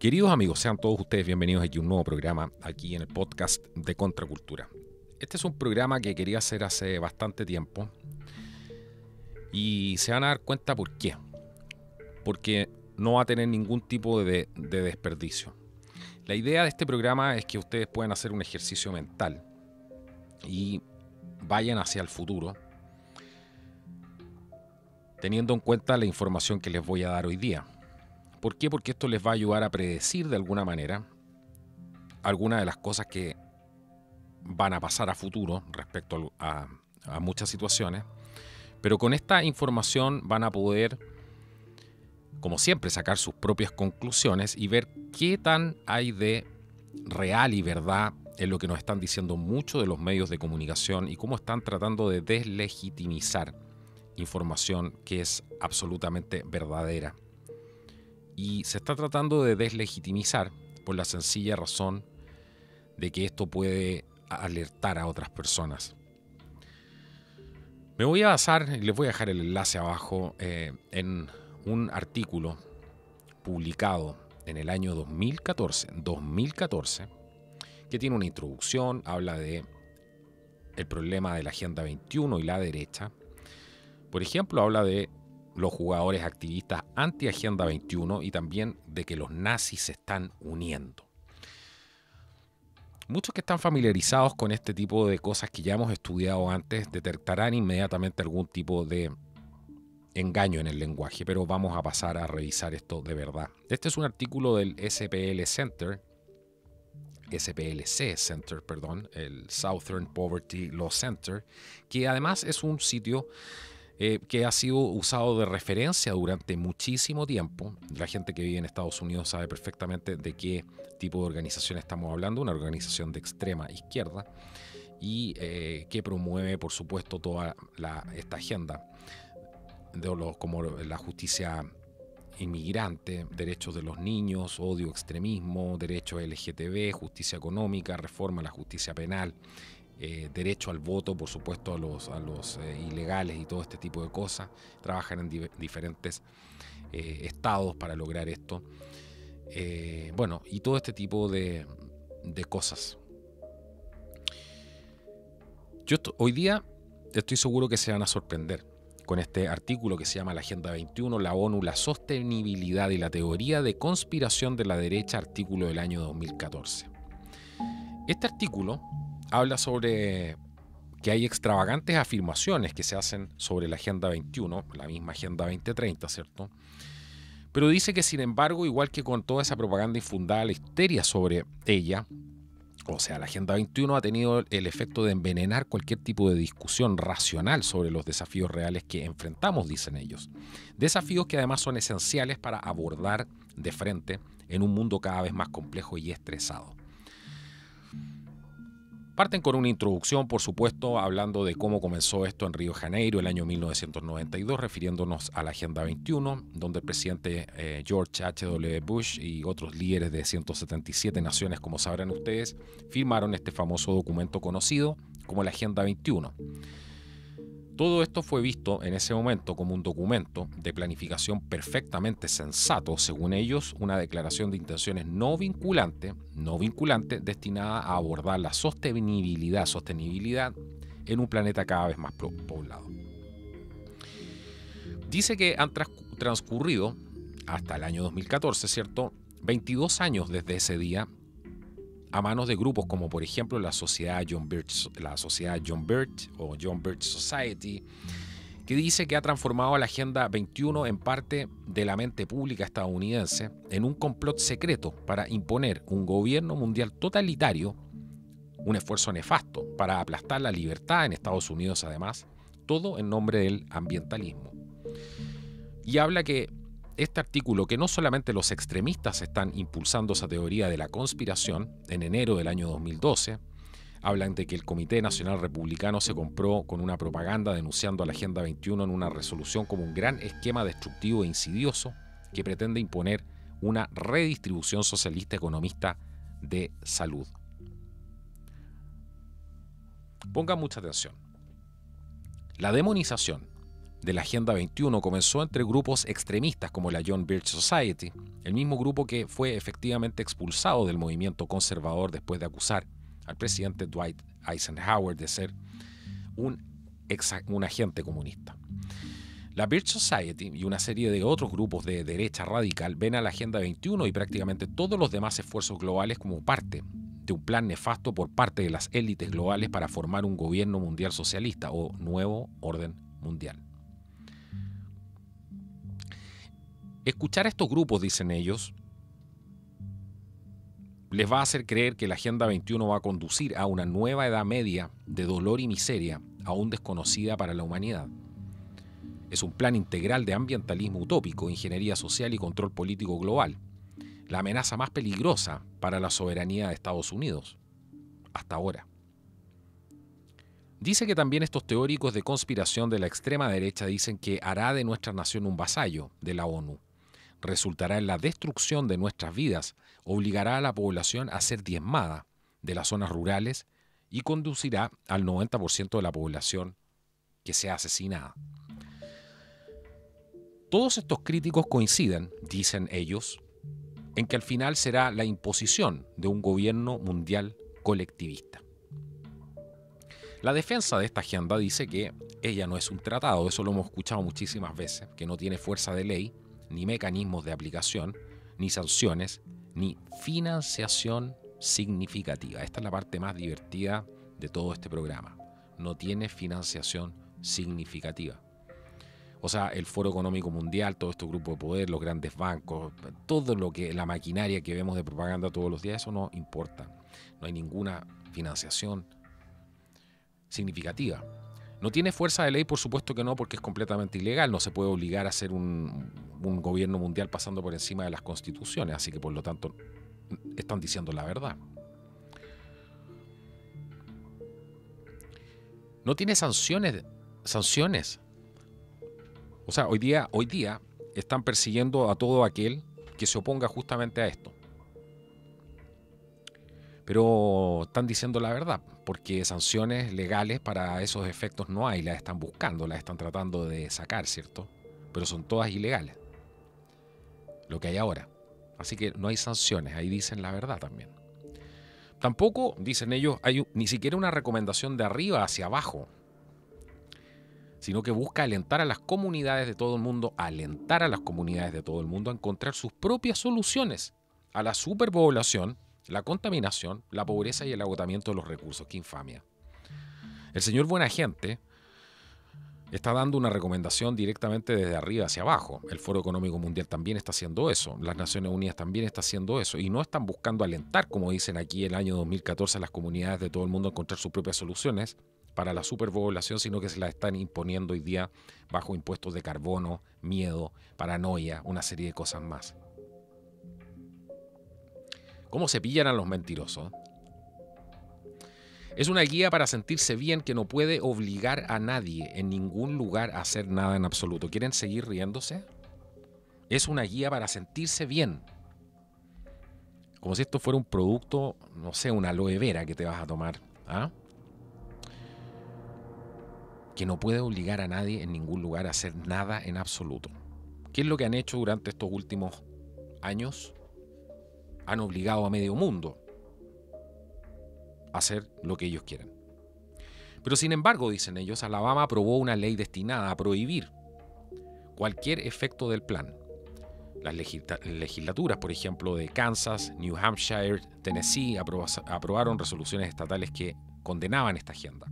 Queridos amigos, sean todos ustedes bienvenidos aquí a un nuevo programa, aquí en el podcast de Contracultura. Este es un programa que quería hacer hace bastante tiempo y se van a dar cuenta por qué. Porque no va a tener ningún tipo de desperdicio. La idea de este programa es que ustedes puedan hacer un ejercicio mental y vayan hacia el futuro, teniendo en cuenta la información que les voy a dar hoy día. ¿Por qué? Porque esto les va a ayudar a predecir de alguna manera algunas de las cosas que van a pasar a futuro respecto a muchas situaciones. Pero con esta información van a poder, como siempre, sacar sus propias conclusiones y ver qué tan hay de real y verdad en lo que nos están diciendo muchos de los medios de comunicación y cómo están tratando de deslegitimizar información que es absolutamente verdadera. Y se está tratando de deslegitimizar por la sencilla razón de que esto puede alertar a otras personas. Me voy a basar, y les voy a dejar el enlace abajo, en un artículo publicado en el año 2014, que tiene una introducción, habla de el problema de la Agenda 21 y la derecha. Por ejemplo, habla de los jugadores activistas anti-Agenda 21 y también de que los nazis se están uniendo. Muchos que están familiarizados con este tipo de cosas que ya hemos estudiado antes detectarán inmediatamente algún tipo de engaño en el lenguaje, pero vamos a pasar a revisar esto de verdad. Este es un artículo del SPLC Center, el Southern Poverty Law Center, que además es un sitio que ha sido usado de referencia durante muchísimo tiempo. La gente que vive en Estados Unidos sabe perfectamente de qué tipo de organización estamos hablando, una organización de extrema izquierda y que promueve, por supuesto, toda esta agenda como la justicia inmigrante, derechos de los niños, odio, extremismo, derechos LGTB, justicia económica, reforma a la justicia penal, derecho al voto, por supuesto, a los ilegales y todo este tipo de cosas. Trabajan en diferentes estados para lograr esto. Y todo este tipo de cosas. Hoy día estoy seguro que se van a sorprender con este artículo que se llama La Agenda 21, la ONU, la sostenibilidad y la teoría de conspiración de la derecha, artículo del año 2014. Este artículo habla sobre que hay extravagantes afirmaciones que se hacen sobre la Agenda 21, la misma Agenda 2030, ¿cierto? Pero dice que, sin embargo, igual que con toda esa propaganda infundada, la histeria sobre ella, o sea, la Agenda 21 ha tenido el efecto de envenenar cualquier tipo de discusión racional sobre los desafíos reales que enfrentamos, dicen ellos. Desafíos que además son esenciales para abordar de frente en un mundo cada vez más complejo y estresado. Parten con una introducción, por supuesto, hablando de cómo comenzó esto en Río de Janeiro el año 1992, refiriéndonos a la Agenda 21, donde el presidente George H.W. Bush y otros líderes de 177 naciones, como sabrán ustedes, firmaron este famoso documento conocido como la Agenda 21. Todo esto fue visto en ese momento como un documento de planificación perfectamente sensato, según ellos, una declaración de intenciones no vinculante, destinada a abordar la sostenibilidad en un planeta cada vez más poblado. Dice que han transcurrido hasta el año 2014, ¿cierto? 22 años desde ese día, a manos de grupos como, por ejemplo, la Sociedad John Birch o John Birch Society, que dice que ha transformado la Agenda 21 en parte de la mente pública estadounidense en un complot secreto para imponer un gobierno mundial totalitario, un esfuerzo nefasto para aplastar la libertad en Estados Unidos, además, todo en nombre del ambientalismo. Y habla que este artículo, que no solamente los extremistas están impulsando esa teoría de la conspiración, en enero del año 2012, hablan de que el Comité Nacional Republicano se compró con una propaganda denunciando a la Agenda 21 en una resolución como un gran esquema destructivo e insidioso que pretende imponer una redistribución socialista economista de salud. Pongan mucha atención. La demonización de la Agenda 21 comenzó entre grupos extremistas como la John Birch Society, el mismo grupo que fue efectivamente expulsado del movimiento conservador después de acusar al presidente Dwight Eisenhower de ser un agente comunista. La Birch Society y una serie de otros grupos de derecha radical ven a la Agenda 21 y prácticamente todos los demás esfuerzos globales como parte de un plan nefasto por parte de las élites globales para formar un gobierno mundial socialista o nuevo orden mundial. Escuchar a estos grupos, dicen ellos, les va a hacer creer que la Agenda 21 va a conducir a una nueva edad media de dolor y miseria aún desconocida para la humanidad. Es un plan integral de ambientalismo utópico, ingeniería social y control político global. La amenaza más peligrosa para la soberanía de Estados Unidos, hasta ahora. Dice que también estos teóricos de conspiración de la extrema derecha dicen que hará de nuestra nación un vasallo de la ONU. Resultará en la destrucción de nuestras vidas, obligará a la población a ser diezmada de las zonas rurales y conducirá al 90% de la población que sea asesinada. Todos estos críticos coinciden, dicen ellos, en que al final será la imposición de un gobierno mundial colectivista. La defensa de esta agenda dice que ella no es un tratado, eso lo hemos escuchado muchísimas veces, que no tiene fuerza de ley, ni mecanismos de aplicación, ni sanciones, ni financiación significativa. Esta es la parte más divertida de todo este programa. No tiene financiación significativa. O sea, el Foro Económico Mundial, todo este grupo de poder, los grandes bancos, todo lo que, la maquinaria que vemos de propaganda todos los días, eso no importa. No hay ninguna financiación significativa. ¿No tiene fuerza de ley? Por supuesto que no, porque es completamente ilegal. No se puede obligar a hacer un gobierno mundial pasando por encima de las constituciones. Así que, por lo tanto, están diciendo la verdad. No tiene sanciones. O sea, hoy día están persiguiendo a todo aquel que se oponga justamente a esto. Pero están diciendo la verdad, porque sanciones legales para esos efectos no hay, las están buscando, las están tratando de sacar, ¿cierto? Pero son todas ilegales, lo que hay ahora. Así que no hay sanciones, ahí dicen la verdad también. Tampoco, dicen ellos, hay ni siquiera una recomendación de arriba hacia abajo, sino que busca alentar a las comunidades de todo el mundo, a encontrar sus propias soluciones a la superpoblación, la contaminación, la pobreza y el agotamiento de los recursos. ¡Qué infamia! El señor buena gente está dando una recomendación directamente desde arriba hacia abajo. El Foro Económico Mundial también está haciendo eso. Las Naciones Unidas también está haciendo eso. Y no están buscando alentar, como dicen aquí el año 2014, a las comunidades de todo el mundo a encontrar sus propias soluciones para la superpoblación, sino que se las están imponiendo hoy día bajo impuestos de carbono, miedo, paranoia, una serie de cosas más. ¿Cómo se pillan a los mentirosos? Es una guía para sentirse bien que no puede obligar a nadie en ningún lugar a hacer nada en absoluto. ¿Quieren seguir riéndose? Es una guía para sentirse bien. Como si esto fuera un producto, no sé, una aloe vera que te vas a tomar. ¿Ah? Que no puede obligar a nadie en ningún lugar a hacer nada en absoluto. ¿Qué es lo que han hecho durante estos últimos años? Han obligado a medio mundo a hacer lo que ellos quieren. Pero sin embargo, dicen ellos, Alabama aprobó una ley destinada a prohibir cualquier efecto del plan. Las legislaturas, por ejemplo, de Kansas, New Hampshire, Tennessee, aprobaron resoluciones estatales que condenaban esta agenda.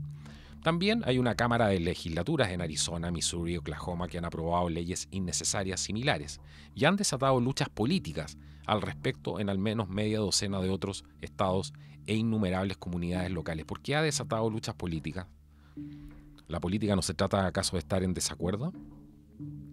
También hay una cámara de legislaturas en Arizona, Missouri y Oklahoma que han aprobado leyes innecesarias similares y han desatado luchas políticas al respecto en al menos media docena de otros estados e innumerables comunidades locales. ¿Por qué ha desatado luchas políticas? ¿La política no se trata acaso de estar en desacuerdo?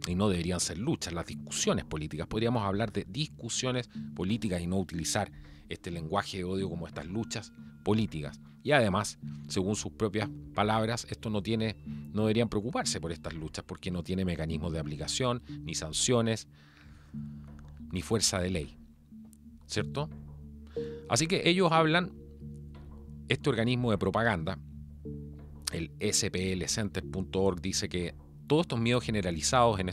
Y no deberían ser luchas, las discusiones políticas. Podríamos hablar de discusiones políticas y no utilizar este lenguaje de odio como estas luchas políticas. Y además, según sus propias palabras, esto no deberían preocuparse por estas luchas porque no tiene mecanismos de aplicación, ni sanciones, ni fuerza de ley. ¿Cierto? Así que ellos hablan, este organismo de propaganda, el splcenter.org, dice que todos estos miedos generalizados en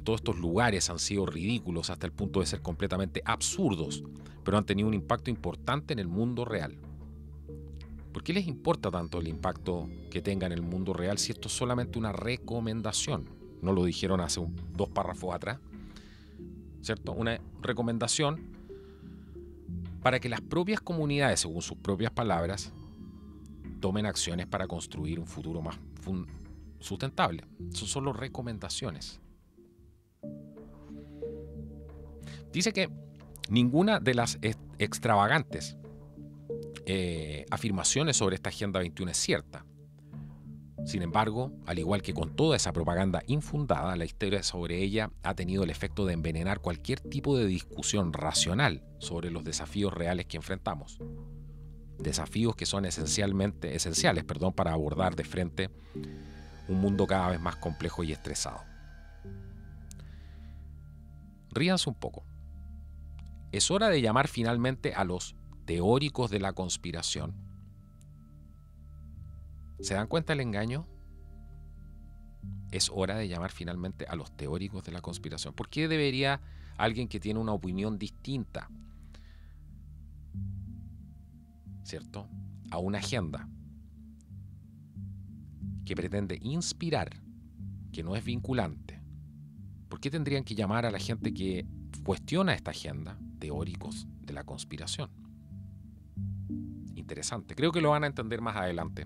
todos estos lugares han sido ridículos hasta el punto de ser completamente absurdos, pero han tenido un impacto importante en el mundo real. ¿Por qué les importa tanto el impacto que tenga en el mundo real si esto es solamente una recomendación? No lo dijeron hace 2 párrafos atrás, ¿cierto? Una recomendación para que las propias comunidades, según sus propias palabras, tomen acciones para construir un futuro más sustentable. Son solo recomendaciones. Dice que ninguna de las extravagantes afirmaciones sobre esta Agenda 21 es cierta. Sin embargo, al igual que con toda esa propaganda infundada, la histeria sobre ella ha tenido el efecto de envenenar cualquier tipo de discusión racional sobre los desafíos reales que enfrentamos. Desafíos que son esenciales para abordar de frente un mundo cada vez más complejo y estresado. Ríanse un poco. Es hora de llamar finalmente a los teóricos de la conspiración. ¿Se dan cuenta del engaño? Es hora de llamar finalmente a los teóricos de la conspiración. ¿Por qué debería alguien que tiene una opinión distinta, ¿cierto?, a una agenda que pretende inspirar, que no es vinculante? ¿Por qué tendrían que llamar a la gente que cuestiona esta agenda teóricos de la conspiración? Interesante. Creo que lo van a entender más adelante.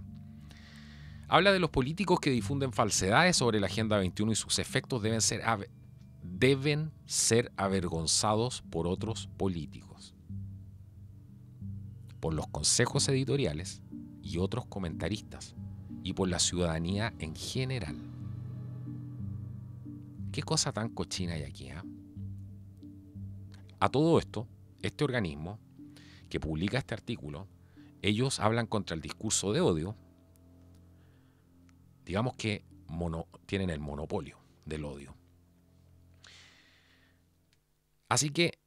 Habla de los políticos que difunden falsedades sobre la Agenda 21 y sus efectos deben ser avergonzados por otros políticos, por los consejos editoriales y otros comentaristas, y por la ciudadanía en general. ¿Qué cosa tan cochina hay aquí? A todo esto, este organismo que publica este artículo, ellos hablan contra el discurso de odio. Digamos que tienen el monopolio del odio. Así que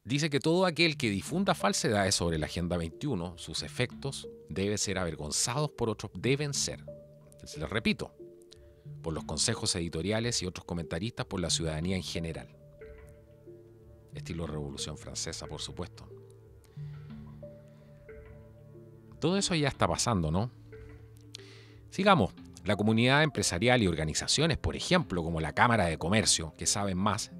dice que todo aquel que difunda falsedades sobre la Agenda 21, sus efectos deben ser avergonzados por otros, les repito, por los consejos editoriales y otros comentaristas, por la ciudadanía en general. Estilo Revolución Francesa, por supuesto. Todo eso ya está pasando, ¿no? Sigamos. La comunidad empresarial y organizaciones, por ejemplo, como la Cámara de Comercio, que saben más,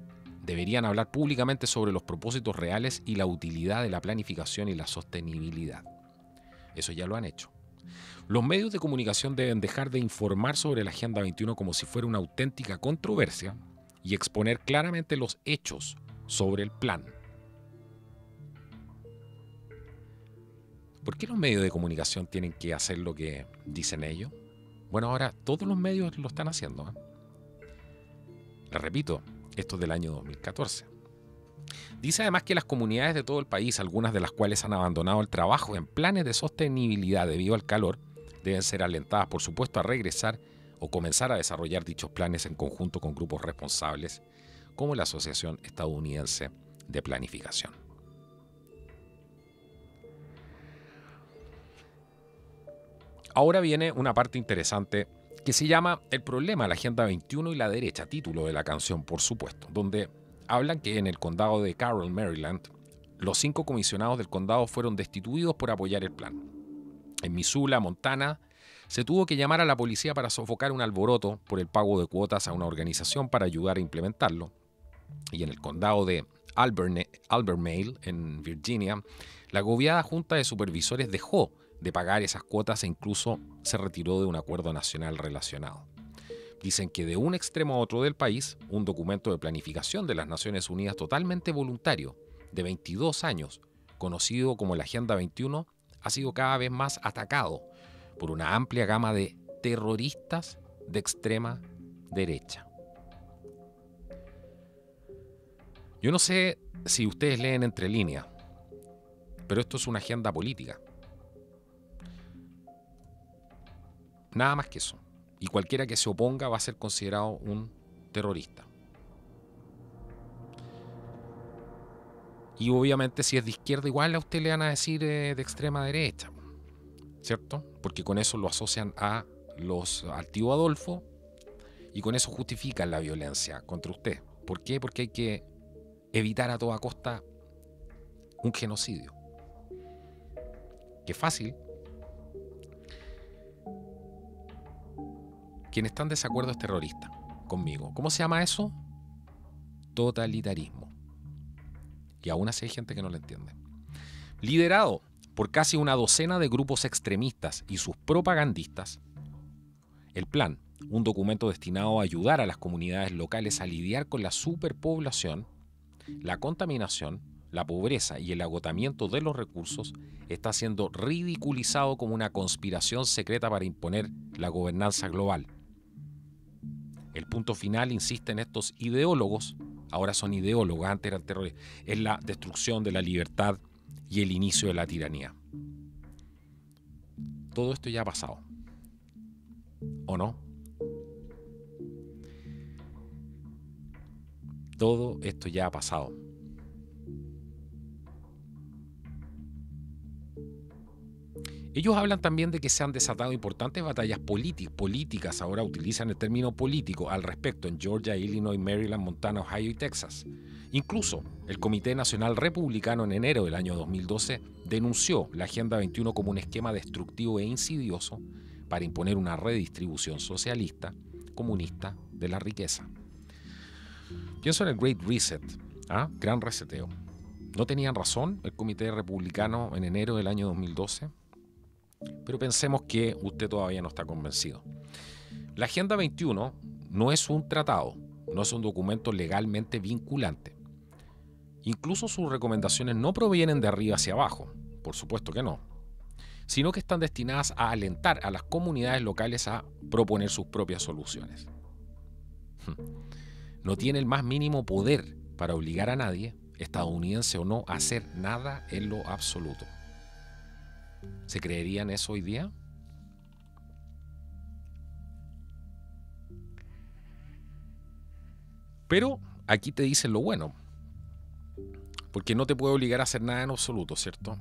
deberían hablar públicamente sobre los propósitos reales y la utilidad de la planificación y la sostenibilidad. Eso ya lo han hecho. Los medios de comunicación deben dejar de informar sobre la Agenda 21 como si fuera una auténtica controversia y exponer claramente los hechos sobre el plan. ¿Por qué los medios de comunicación tienen que hacer lo que dicen ellos? Bueno, ahora todos los medios lo están haciendo. Les repito, esto es del año 2014. Dice además que las comunidades de todo el país, algunas de las cuales han abandonado el trabajo en planes de sostenibilidad debido al calor, deben ser alentadas, por supuesto, a regresar o comenzar a desarrollar dichos planes en conjunto con grupos responsables, como la Asociación Estadounidense de Planificación. Ahora viene una parte interesante que se llama El problema de la Agenda 21 y la derecha, título de la canción, por supuesto, donde hablan que en el condado de Carroll, Maryland, los 5 comisionados del condado fueron destituidos por apoyar el plan. En Missoula, Montana, se tuvo que llamar a la policía para sofocar un alboroto por el pago de cuotas a una organización para ayudar a implementarlo. Y en el condado de Albemarle, en Virginia, la agobiada junta de supervisores dejó de pagar esas cuotas e incluso se retiró de un acuerdo nacional relacionado. Dicen que de un extremo a otro del país, un documento de planificación de las Naciones Unidas totalmente voluntario, de 22 años, conocido como la Agenda 21, ha sido cada vez más atacado por una amplia gama de terroristas de extrema derecha. Yo no sé si ustedes leen entre líneas, pero esto es una agenda política. Nada más que eso. Y cualquiera que se oponga va a ser considerado un terrorista. Y obviamente si es de izquierda, igual a usted le van a decir de extrema derecha, ¿cierto? Porque con eso lo asocian a al tío Adolfo y con eso justifican la violencia contra usted. ¿Por qué? Porque hay que evitar a toda costa un genocidio. Qué fácil. Quien está en desacuerdo es terrorista conmigo. ¿Cómo se llama eso? Totalitarismo. Y aún así hay gente que no lo entiende. Liderado por casi una docena de grupos extremistas y sus propagandistas, el plan, un documento destinado a ayudar a las comunidades locales a lidiar con la superpoblación, la contaminación, la pobreza y el agotamiento de los recursos, está siendo ridiculizado como una conspiración secreta para imponer la gobernanza global. El punto final, insisten estos ideólogos, ahora son ideólogos, antes eran terroristas, es la destrucción de la libertad y el inicio de la tiranía. Todo esto ya ha pasado, ¿o no? Todo esto ya ha pasado. Ellos hablan también de que se han desatado importantes batallas políticas, ahora utilizan el término político al respecto en Georgia, Illinois, Maryland, Montana, Ohio y Texas. Incluso el Comité Nacional Republicano en enero del año 2012 denunció la Agenda 21 como un esquema destructivo e insidioso para imponer una redistribución socialista, comunista de la riqueza. Pienso en el Great Reset, gran reseteo. ¿No tenían razón el Comité Republicano en enero del año 2012? Pero pensemos que usted todavía no está convencido. La Agenda 21 no es un tratado, no es un documento legalmente vinculante. Incluso sus recomendaciones no provienen de arriba hacia abajo, por supuesto que no, sino que están destinadas a alentar a las comunidades locales a proponer sus propias soluciones. No tiene el más mínimo poder para obligar a nadie, estadounidense o no, a hacer nada en lo absoluto. ¿Se creerían eso hoy día? Pero aquí te dicen lo bueno, porque no te puede obligar a hacer nada en absoluto, ¿cierto?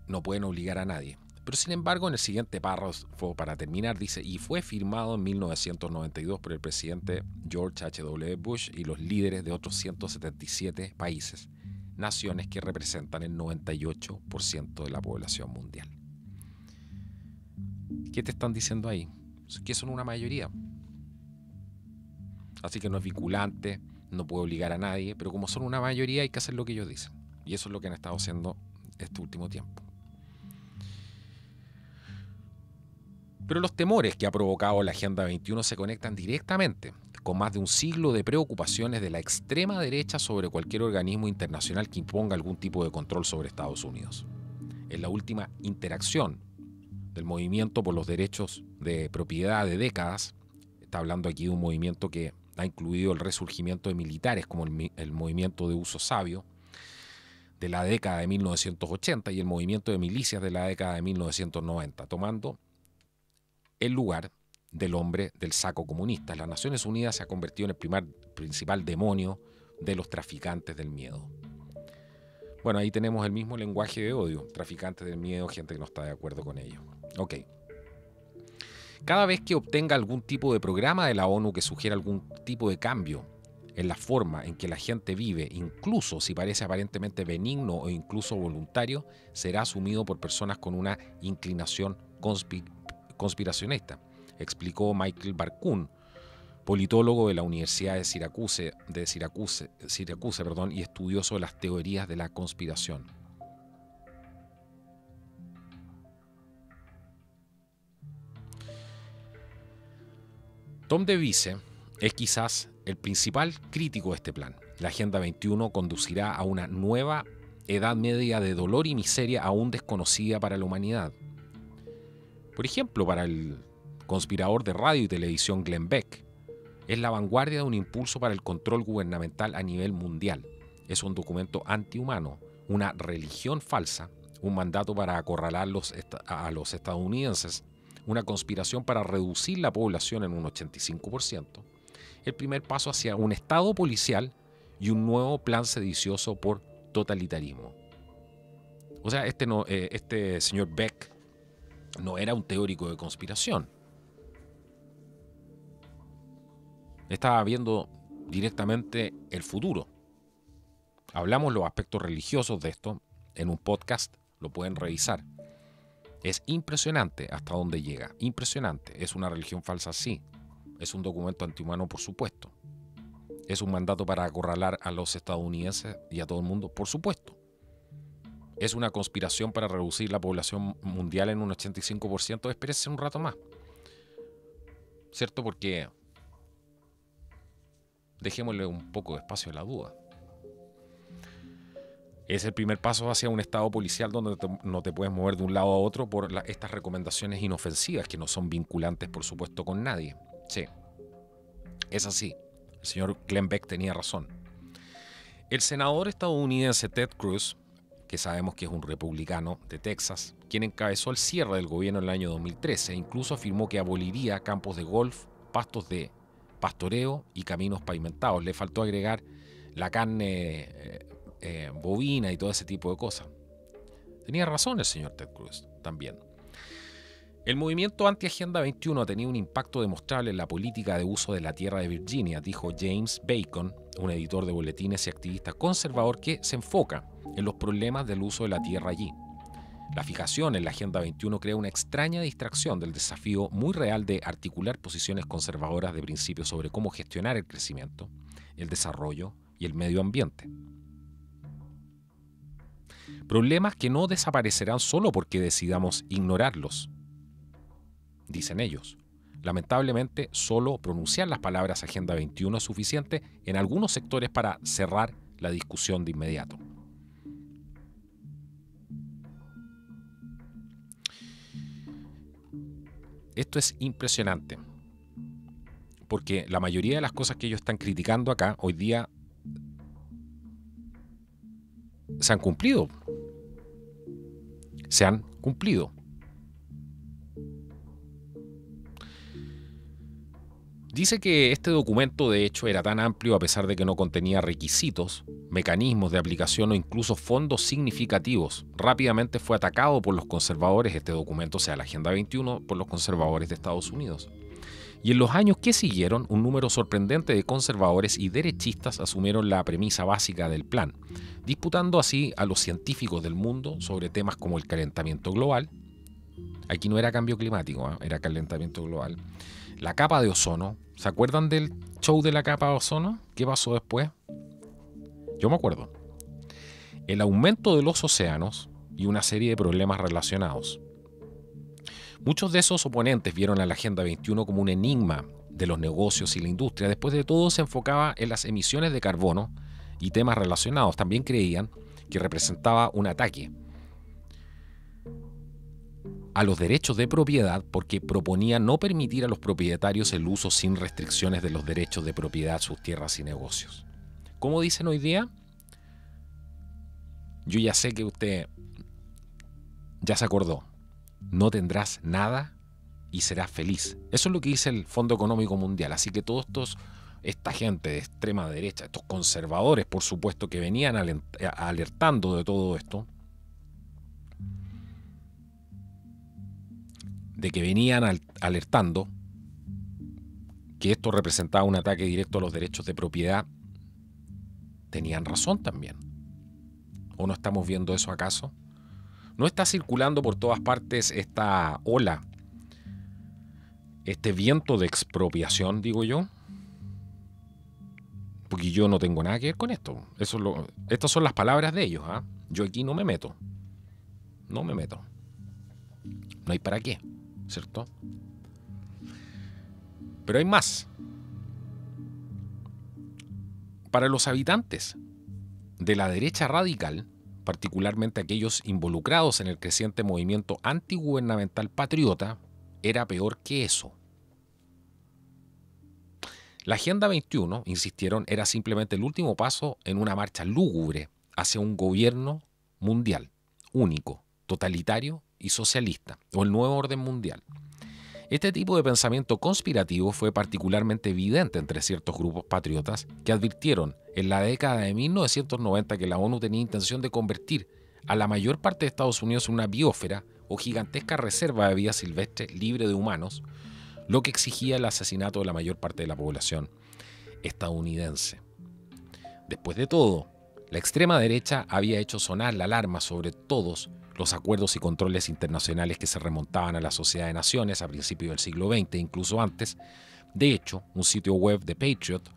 No pueden obligar a nadie. Pero sin embargo, en el siguiente párrafo, para terminar, dice, y fue firmado en 1992 por el presidente George H.W. Bush y los líderes de otros 177 países, naciones que representan el 98% de la población mundial. ¿Qué te están diciendo ahí? Que son una mayoría. Así que no es vinculante, no puede obligar a nadie, pero como son una mayoría hay que hacer lo que ellos dicen. Y eso es lo que han estado haciendo este último tiempo. Pero los temores que ha provocado la Agenda 21 se conectan directamente con más de un siglo de preocupaciones de la extrema derecha sobre cualquier organismo internacional que imponga algún tipo de control sobre Estados Unidos. En la última interacción del movimiento por los derechos de propiedad de décadas, está hablando aquí de un movimiento que ha incluido el resurgimiento de militares como el movimiento de uso sabio de la década de 1980 y el movimiento de milicias de la década de 1990, tomando el lugar del hombre del saco comunista. Las Naciones Unidas se ha convertido en el principal demonio de los traficantes del miedo. Bueno, ahí tenemos el mismo lenguaje de odio, traficantes del miedo, gente que no está de acuerdo con ello. Ok. Cada vez que obtenga algún tipo de programa de la ONU que sugiera algún tipo de cambio en la forma en que la gente vive, incluso si parece aparentemente benigno o incluso voluntario, será asumido por personas con una inclinación conspiracionista, explicó Michael Barkun, politólogo de la Universidad de Syracuse, y estudioso de las teorías de la conspiración. Tom DeVise es quizás el principal crítico de este plan. La Agenda 21 conducirá a una nueva edad media de dolor y miseria aún desconocida para la humanidad. Por ejemplo, para el conspirador de radio y televisión Glenn Beck, es la vanguardia de un impulso para el control gubernamental a nivel mundial. Es un documento antihumano, una religión falsa, un mandato para acorralar a los estadounidenses, una conspiración para reducir la población en un 85%, el primer paso hacia un estado policial y un nuevo plan sedicioso por totalitarismo. O sea, este señor Beck no era un teórico de conspiración. estaba viendo directamente el futuro. Hablamos los aspectos religiosos de esto en un podcast, lo pueden revisar. Es impresionante hasta dónde llega, impresionante. ¿Es una religión falsa? Sí. ¿Es un documento antihumano? Por supuesto. ¿Es un mandato para acorralar a los estadounidenses y a todo el mundo? Por supuesto. ¿Es una conspiración para reducir la población mundial en un 85%? Espérese un rato más. ¿Cierto? Porque dejémosle un poco de espacio a la duda. Es el primer paso hacia un estado policial donde no te puedes mover de un lado a otro por estas recomendaciones inofensivas que no son vinculantes, por supuesto, con nadie. Sí, es así. El señor Glenn Beck tenía razón. El senador estadounidense Ted Cruz, que sabemos que es un republicano de Texas, quien encabezó el cierre del gobierno en el año 2013, incluso afirmó que aboliría campos de golf, pastos de pastoreo y caminos pavimentados. Le faltó agregar la carne bovina y todo ese tipo de cosas. Tenía razón el señor Ted Cruz también. El movimiento anti-Agenda 21 ha tenido un impacto demostrable en la política de uso de la tierra de Virginia, dijo James Bacon, un editor de boletines y activista conservador que se enfoca en los problemas del uso de la tierra allí. La fijación en la Agenda 21 crea una extraña distracción del desafío muy real de articular posiciones conservadoras de principios sobre cómo gestionar el crecimiento, el desarrollo y el medio ambiente. Problemas que no desaparecerán solo porque decidamos ignorarlos, dicen ellos. Lamentablemente, solo pronunciar las palabras Agenda 21 es suficiente en algunos sectores para cerrar la discusión de inmediato. Esto es impresionante, porque la mayoría de las cosas que ellos están criticando acá hoy día se han cumplido. Se han cumplido. Dice que este documento de hecho era tan amplio a pesar de que no contenía requisitos, mecanismos de aplicación o incluso fondos significativos. Rápidamente fue atacado por los conservadores este documento, o sea, la Agenda 21, por los conservadores de Estados Unidos. Y en los años que siguieron, un número sorprendente de conservadores y derechistas asumieron la premisa básica del plan, disputando así a los científicos del mundo sobre temas como el calentamiento global. Aquí no era cambio climático, era calentamiento global. La capa de ozono. ¿Se acuerdan del show de la capa de ozono? ¿Qué pasó después? Yo me acuerdo. El aumento de los océanos y una serie de problemas relacionados. Muchos de esos oponentes vieron a la Agenda 21 como un enigma de los negocios y la industria. Después de todo, se enfocaba en las emisiones de carbono y temas relacionados. También creían que representaba un ataque a los derechos de propiedad porque proponía no permitir a los propietarios el uso sin restricciones de los derechos de propiedad, sus tierras y negocios. ¿Cómo dicen hoy día? Yo ya sé que usted ya se acordó. No tendrás nada y serás feliz. Eso es lo que dice el Fondo Económico Mundial. Así que esta gente de extrema derecha, estos conservadores, por supuesto, que venían alertando de todo esto, de que venían alertando que esto representaba un ataque directo a los derechos de propiedad, tenían razón también. ¿O no estamos viendo eso acaso? ¿No está circulando por todas partes esta ola, este viento de expropiación, digo yo? Porque yo no tengo nada que ver con esto. Estas son las palabras de ellos, ¿ah? Yo aquí no me meto. No me meto. No hay para qué, ¿cierto? Pero hay más. Para los habitantes de la derecha radical, particularmente aquellos involucrados en el creciente movimiento antigubernamental patriota, era peor que eso. La Agenda 21, insistieron, era simplemente el último paso en una marcha lúgubre hacia un gobierno mundial, único, totalitario y socialista, o el nuevo orden mundial. Este tipo de pensamiento conspirativo fue particularmente evidente entre ciertos grupos patriotas que advirtieron en la década de 1990 que la ONU tenía intención de convertir a la mayor parte de Estados Unidos en una biosfera o gigantesca reserva de vida silvestre libre de humanos, lo que exigía el asesinato de la mayor parte de la población. estadounidense. Después de todo, la extrema derecha había hecho sonar la alarma sobre todos los acuerdos y controles internacionales que se remontaban a la Sociedad de Naciones a principios del siglo XX, incluso antes. De hecho, un sitio web de Patriot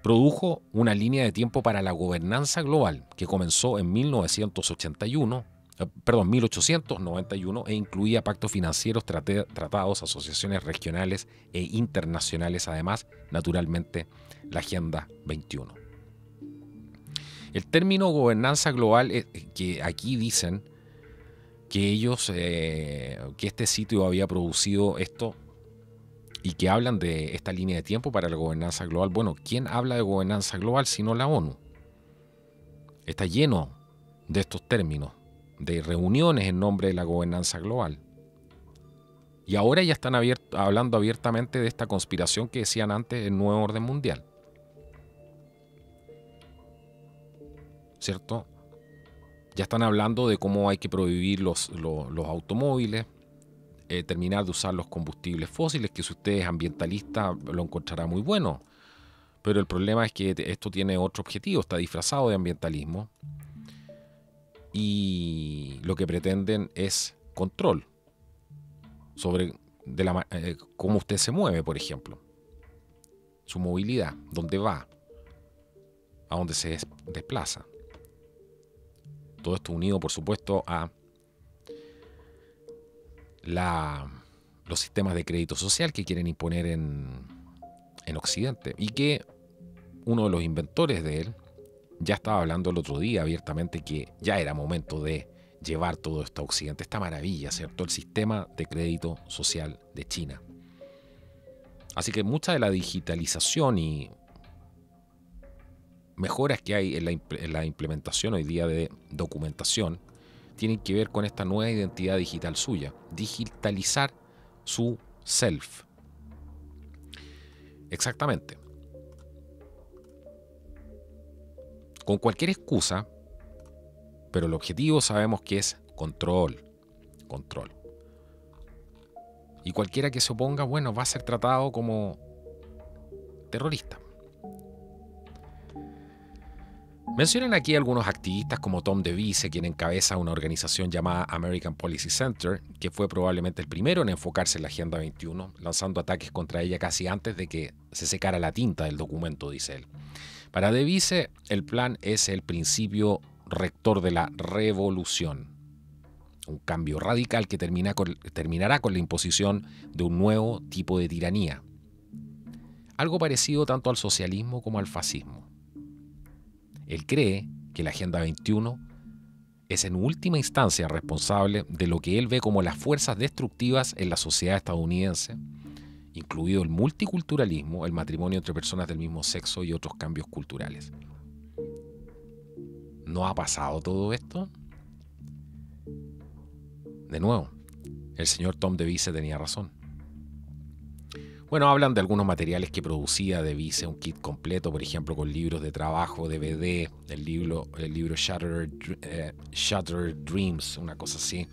produjo una línea de tiempo para la gobernanza global que comenzó en 1891 e incluía pactos financieros, tratados, asociaciones regionales e internacionales, además, naturalmente, la Agenda 21. El término gobernanza global, que aquí dicen que ellos, que este sitio había producido esto y que hablan de esta línea de tiempo para la gobernanza global. Bueno, ¿quién habla de gobernanza global sino la ONU? Está lleno de estos términos, de reuniones en nombre de la gobernanza global. Y ahora ya están hablando abiertamente de esta conspiración que decían antes, el nuevo orden mundial. ¿Cierto? Ya están hablando de cómo hay que prohibir los automóviles, terminar de usar los combustibles fósiles, que si usted es ambientalista lo encontrará muy bueno. Pero el problema es que esto tiene otro objetivo, está disfrazado de ambientalismo y lo que pretenden es control sobre cómo usted se mueve, por ejemplo, su movilidad, dónde va, a dónde se desplaza. Todo esto unido, por supuesto, a los sistemas de crédito social que quieren imponer en Occidente y que uno de los inventores de él ya estaba hablando el otro día abiertamente que ya era momento de llevar todo esto a Occidente, esta maravilla, ¿cierto? El sistema de crédito social de China. Así que mucha de la digitalización y mejoras que hay en la implementación hoy día de documentación tienen que ver con esta nueva identidad digital suya, digitalizar su self. Exactamente. Con cualquier excusa, pero el objetivo sabemos que es control. Y cualquiera que se oponga, bueno, va a ser tratado como terrorista. Mencionan aquí algunos activistas como Tom DeVise, quien encabeza una organización llamada American Policy Center, que fue probablemente el primero en enfocarse en la Agenda 21, lanzando ataques contra ella casi antes de que se secara la tinta del documento, dice él. Para DeVise, el plan es el principio rector de la revolución, un cambio radical que terminará con la imposición de un nuevo tipo de tiranía, algo parecido tanto al socialismo como al fascismo. Él cree que la Agenda 21 es en última instancia responsable de lo que él ve como las fuerzas destructivas en la sociedad estadounidense, incluido el multiculturalismo, el matrimonio entre personas del mismo sexo y otros cambios culturales. ¿No ha pasado todo esto? De nuevo, el señor Tom DeVise tenía razón. Bueno, hablan de algunos materiales que producía DeVise, un kit completo, por ejemplo, con libros de trabajo, DVD, el libro Shattered Dreams, una cosa así.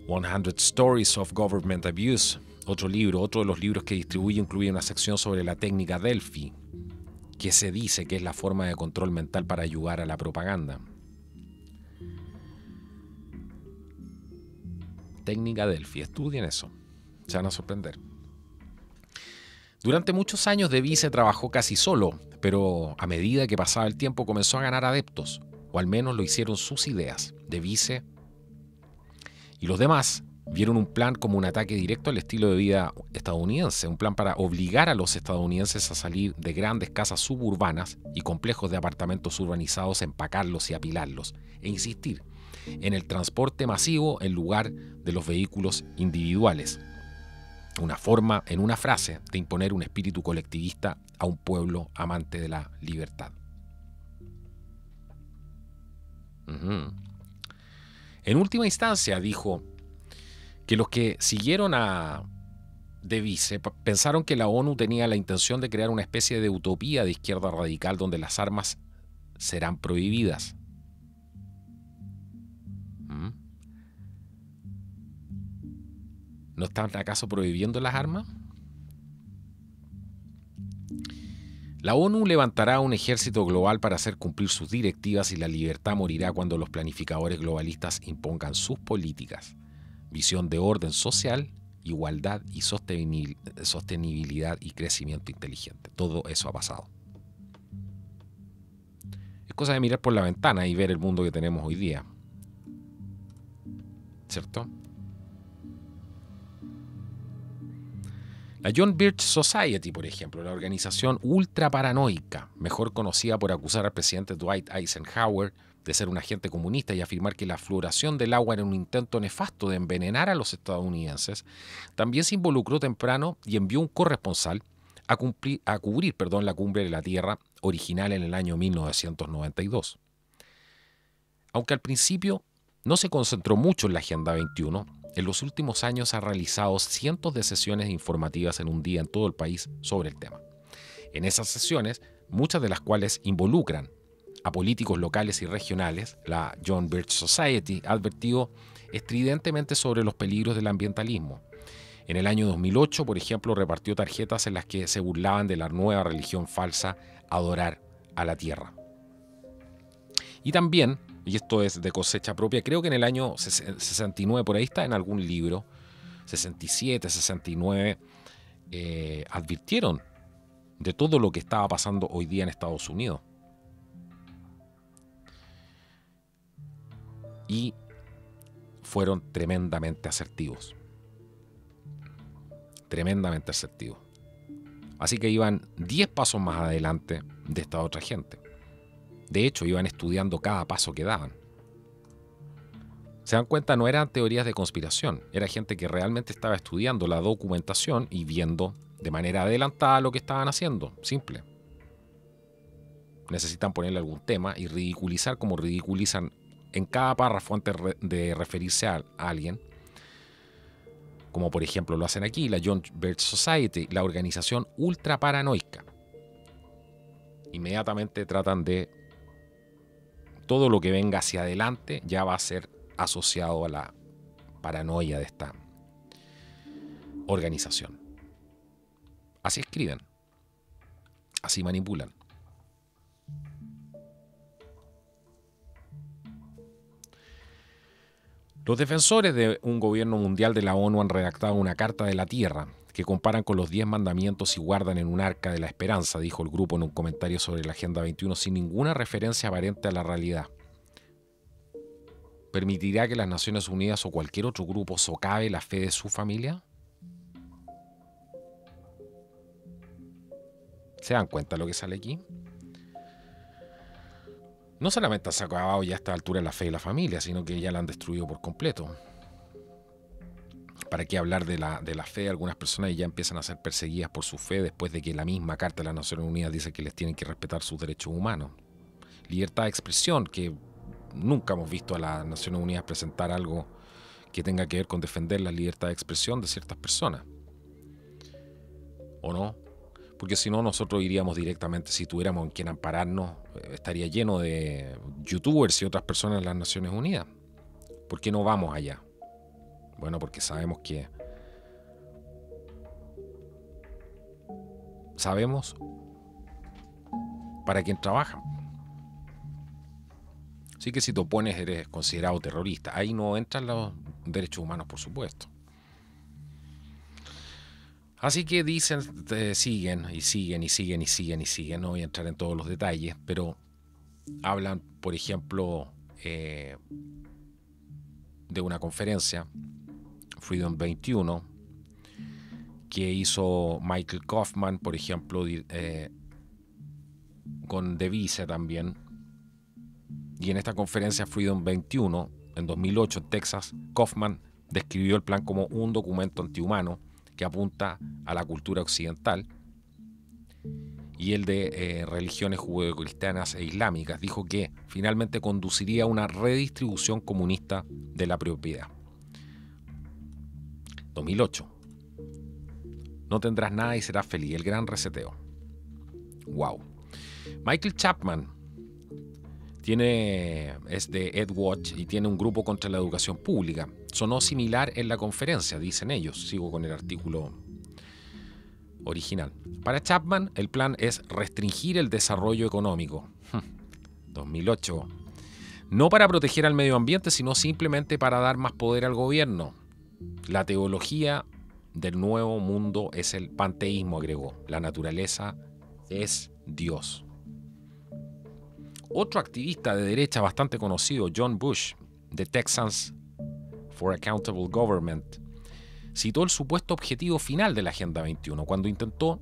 100 Stories of Government Abuse, otro de los libros que distribuye incluye una sección sobre la técnica Delphi, que se dice que es la forma de control mental para ayudar a la propaganda. Técnica Delphi, estudien eso, se van a sorprender. Durante muchos años DeVise trabajó casi solo, pero a medida que pasaba el tiempo comenzó a ganar adeptos, o al menos lo hicieron sus ideas. DeVise y los demás vieron un plan como un ataque directo al estilo de vida estadounidense, un plan para obligar a los estadounidenses a salir de grandes casas suburbanas y complejos de apartamentos urbanizados, empacarlos y apilarlos, e insistir en el transporte masivo en lugar de los vehículos individuales. Una forma, en una frase, de imponer un espíritu colectivista a un pueblo amante de la libertad. En última instancia, dijo que los que siguieron a DeVise pensaron que la ONU tenía la intención de crear una especie de utopía de izquierda radical donde las armas serán prohibidas. ¿No están acaso prohibiendo las armas? La ONU levantará un ejército global para hacer cumplir sus directivas y la libertad morirá cuando los planificadores globalistas impongan sus políticas. Visión de orden social, igualdad y sostenibilidad y crecimiento inteligente. Todo eso ha pasado. Es cosa de mirar por la ventana y ver el mundo que tenemos hoy día. ¿Cierto? La John Birch Society, por ejemplo, la organización ultraparanoica, mejor conocida por acusar al presidente Dwight Eisenhower de ser un agente comunista y afirmar que la fluoración del agua era un intento nefasto de envenenar a los estadounidenses, también se involucró temprano y envió un corresponsal a cubrir la Cumbre de la Tierra original en el año 1992. Aunque al principio no se concentró mucho en la Agenda 21, en los últimos años ha realizado cientos de sesiones informativas en un día en todo el país sobre el tema. En esas sesiones, muchas de las cuales involucran a políticos locales y regionales, la John Birch Society ha advertido estridentemente sobre los peligros del ambientalismo. En el año 2008, por ejemplo, repartió tarjetas en las que se burlaban de la nueva religión falsa, adorar a la tierra. Y también, y esto es de cosecha propia, creo que en el año 69, por ahí está en algún libro, 67, 69, advirtieron de todo lo que estaba pasando hoy día en Estados Unidos. Y fueron tremendamente asertivos. Tremendamente asertivos. Así que iban 10 pasos más adelante de esta otra gente. De hecho, iban estudiando cada paso que daban. Se dan cuenta, no eran teorías de conspiración, era gente que realmente estaba estudiando la documentación y viendo de manera adelantada lo que estaban haciendo. Simple. Necesitan ponerle algún tema y ridiculizar como ridiculizan en cada párrafo antes de referirse a alguien. Como por ejemplo lo hacen aquí, la John Birch Society, la organización ultraparanoica. Inmediatamente tratan de todo lo que venga hacia adelante ya va a ser asociado a la paranoia de esta organización. Así escriben, así manipulan. Los defensores de un gobierno mundial de la ONU han redactado una carta de la Tierra que comparan con los 10 mandamientos y guardan en un arca de la esperanza, dijo el grupo en un comentario sobre la Agenda 21 sin ninguna referencia aparente a la realidad. ¿Permitirá que las Naciones Unidas o cualquier otro grupo socave la fe de su familia? ¿Se dan cuenta de lo que sale aquí? No solamente se ha acabado ya a esta altura la fe de la familia, sino que ya la han destruido por completo. ¿Para qué hablar de la fe de algunas personas y ya empiezan a ser perseguidas por su fe después de que la misma Carta de las Naciones Unidas dice que les tienen que respetar sus derechos humanos? Libertad de expresión, que nunca hemos visto a las Naciones Unidas presentar algo que tenga que ver con defender la libertad de expresión de ciertas personas. ¿O no? Porque si no, nosotros iríamos directamente, si tuviéramos en quien ampararnos, estaría lleno de youtubers y otras personas en las Naciones Unidas. ¿Por qué no vamos allá? Bueno, porque sabemos para quién trabajan. Así que si te opones eres considerado terrorista. Ahí no entran los derechos humanos, por supuesto. Así que dicen, siguen. No voy a entrar en todos los detalles, pero hablan, por ejemplo, de una conferencia, Freedom 21, que hizo Michael Kaufman, por ejemplo, con Devise también. Y en esta conferencia Freedom 21, en 2008, en Texas, Kaufman describió el plan como un documento antihumano que apunta a la cultura occidental, y el de religiones judeocristianas e islámicas. Dijo que finalmente conduciría a una redistribución comunista de la propiedad. 2008. No tendrás nada y serás feliz. El gran reseteo. Wow. Michael Chapman es de EdWatch y tiene un grupo contra la educación pública. Sonó similar en la conferencia, dicen ellos. Sigo con el artículo original. Para Chapman, el plan es restringir el desarrollo económico. 2008. No para proteger al medio ambiente, sino simplemente para dar más poder al gobierno. La teología del nuevo mundo es el panteísmo, agregó. La naturaleza es Dios. Otro activista de derecha bastante conocido, John Bush, de Texans for Accountable Government, citó el supuesto objetivo final de la Agenda 21 cuando intentó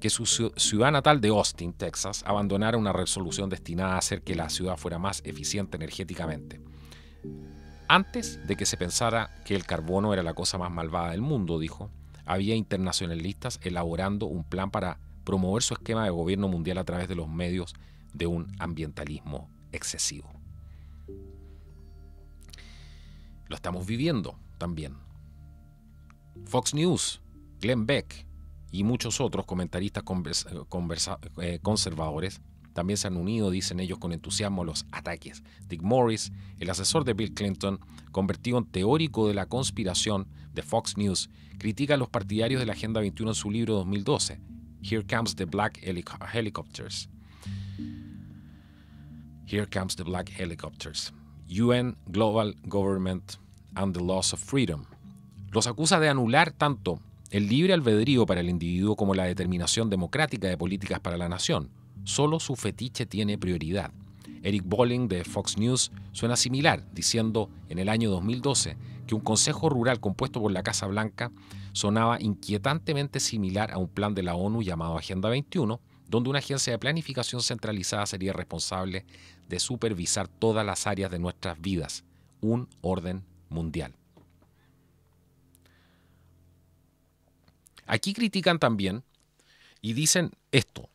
que su ciudad natal de Austin, Texas, abandonara una resolución destinada a hacer que la ciudad fuera más eficiente energéticamente. Antes de que se pensara que el carbono era la cosa más malvada del mundo, dijo, había internacionalistas elaborando un plan para promover su esquema de gobierno mundial a través de los medios de un ambientalismo excesivo. Lo estamos viviendo también. Fox News, Glenn Beck y muchos otros comentaristas conservadores también se han unido, dicen ellos con entusiasmo, a los ataques. Dick Morris, el asesor de Bill Clinton, convertido en teórico de la conspiración de Fox News, critica a los partidarios de la Agenda 21 en su libro 2012, Here Comes the Black Helicopters. Here Comes the Black Helicopters. UN, Global Government and the Loss of Freedom. Los acusa de anular tanto el libre albedrío para el individuo como la determinación democrática de políticas para la nación. Solo su fetiche tiene prioridad. Eric Bolling de Fox News suena similar, diciendo en el año 2012 que un consejo rural compuesto por la Casa Blanca sonaba inquietantemente similar a un plan de la ONU llamado Agenda 21, donde una agencia de planificación centralizada sería responsable de supervisar todas las áreas de nuestras vidas, un orden mundial. Aquí critican también y dicen esto,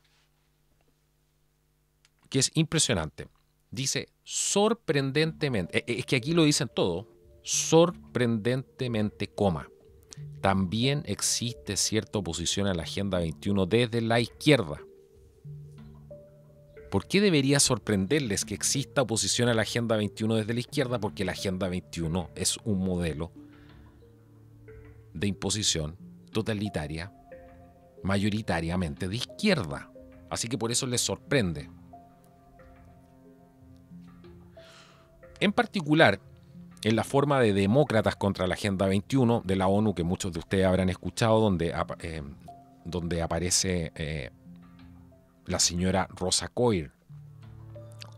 que es impresionante. Dice, sorprendentemente, es que aquí lo dicen todo, sorprendentemente, también existe cierta oposición a la Agenda 21 desde la izquierda. ¿Por qué debería sorprenderles que exista oposición a la Agenda 21 desde la izquierda? Porque la Agenda 21 es un modelo de imposición totalitaria, mayoritariamente de izquierda. Así que por eso les sorprende. En particular, en la forma de demócratas contra la Agenda 21 de la ONU, que muchos de ustedes habrán escuchado, donde aparece la señora Rosa Coir,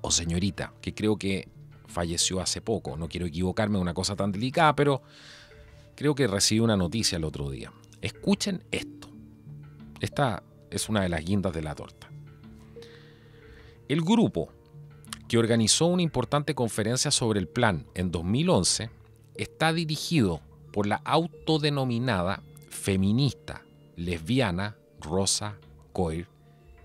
o señorita, que creo que falleció hace poco. No quiero equivocarme en una cosa tan delicada, pero creo que recibí una noticia el otro día. Escuchen esto. Esta es una de las guindas de la torta. El grupo que organizó una importante conferencia sobre el plan en 2011 está dirigido por la autodenominada feminista lesbiana Rosa Coir,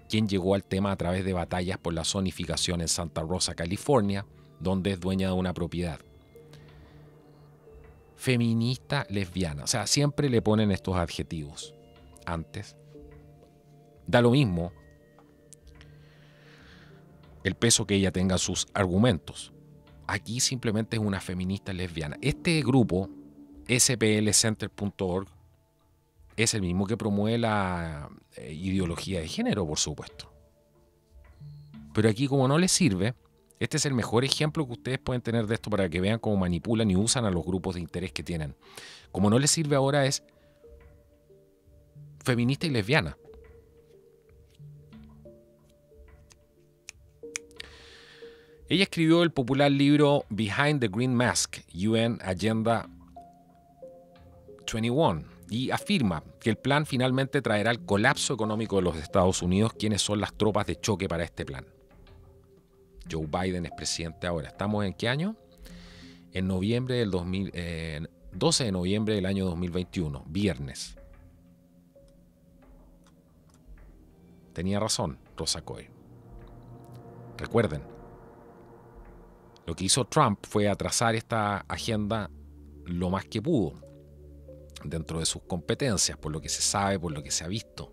quien llegó al tema a través de batallas por la zonificación en Santa Rosa, California, donde es dueña de una propiedad. Feminista lesbiana, o sea, siempre le ponen estos adjetivos antes. Da lo mismo el peso que ella tenga sus argumentos. Aquí simplemente es una feminista lesbiana. Este grupo, splcenter.org, es el mismo que promueve la ideología de género, por supuesto. Pero aquí, como no les sirve, este es el mejor ejemplo que ustedes pueden tener de esto para que vean cómo manipulan y usan a los grupos de interés que tienen. Como no les sirve ahora, es feminista y lesbiana. Ella escribió el popular libro Behind the Green Mask, UN Agenda 21, y afirma que el plan finalmente traerá el colapso económico de los Estados Unidos, quienes son las tropas de choque para este plan. Joe Biden es presidente ahora. ¿Estamos en qué año? En noviembre del 12 de noviembre del año 2021, viernes. Tenía razón Rosa Coir. Recuerden, lo que hizo Trump fue atrasar esta agenda lo más que pudo, dentro de sus competencias, por lo que se sabe, por lo que se ha visto.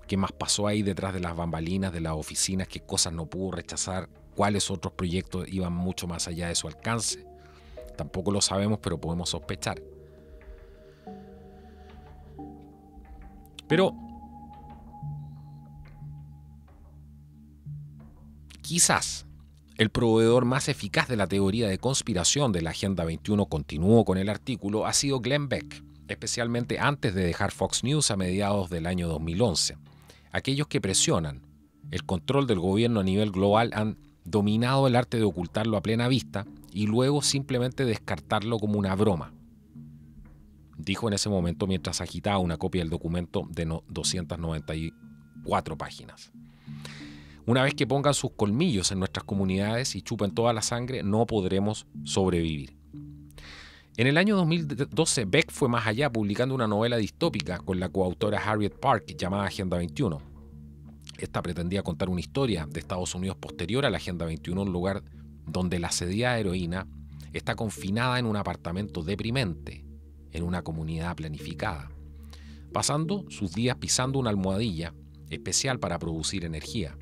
¿Qué más pasó ahí detrás de las bambalinas de las oficinas? ¿Qué cosas no pudo rechazar? ¿Cuáles otros proyectos iban mucho más allá de su alcance? Tampoco lo sabemos, pero podemos sospechar. Pero quizás el proveedor más eficaz de la teoría de conspiración de la Agenda 21, continuó con el artículo, ha sido Glenn Beck, especialmente antes de dejar Fox News a mediados del año 2011. Aquellos que presionan el control del gobierno a nivel global han dominado el arte de ocultarlo a plena vista y luego simplemente descartarlo como una broma, dijo en ese momento mientras agitaba una copia del documento de 294 páginas. Una vez que pongan sus colmillos en nuestras comunidades y chupen toda la sangre, no podremos sobrevivir. En el año 2012, Beck fue más allá, publicando una novela distópica con la coautora Harriet Park llamada Agenda 21. Esta pretendía contar una historia de Estados Unidos posterior a la Agenda 21, un lugar donde la asediada heroína está confinada en un apartamento deprimente, en una comunidad planificada, pasando sus días pisando una almohadilla especial para producir energía.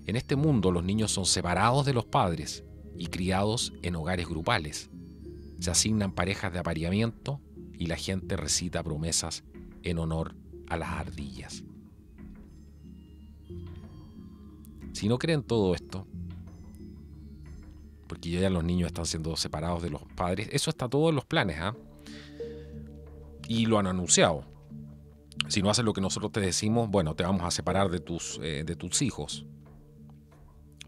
En este mundo los niños son separados de los padres y criados en hogares grupales. Se asignan parejas de apareamiento y la gente recita promesas en honor a las ardillas. Si no creen todo esto, porque ya los niños están siendo separados de los padres, eso está todo en los planes, ¿eh? Y lo han anunciado. Si no haces lo que nosotros te decimos, bueno, te vamos a separar de tus hijos.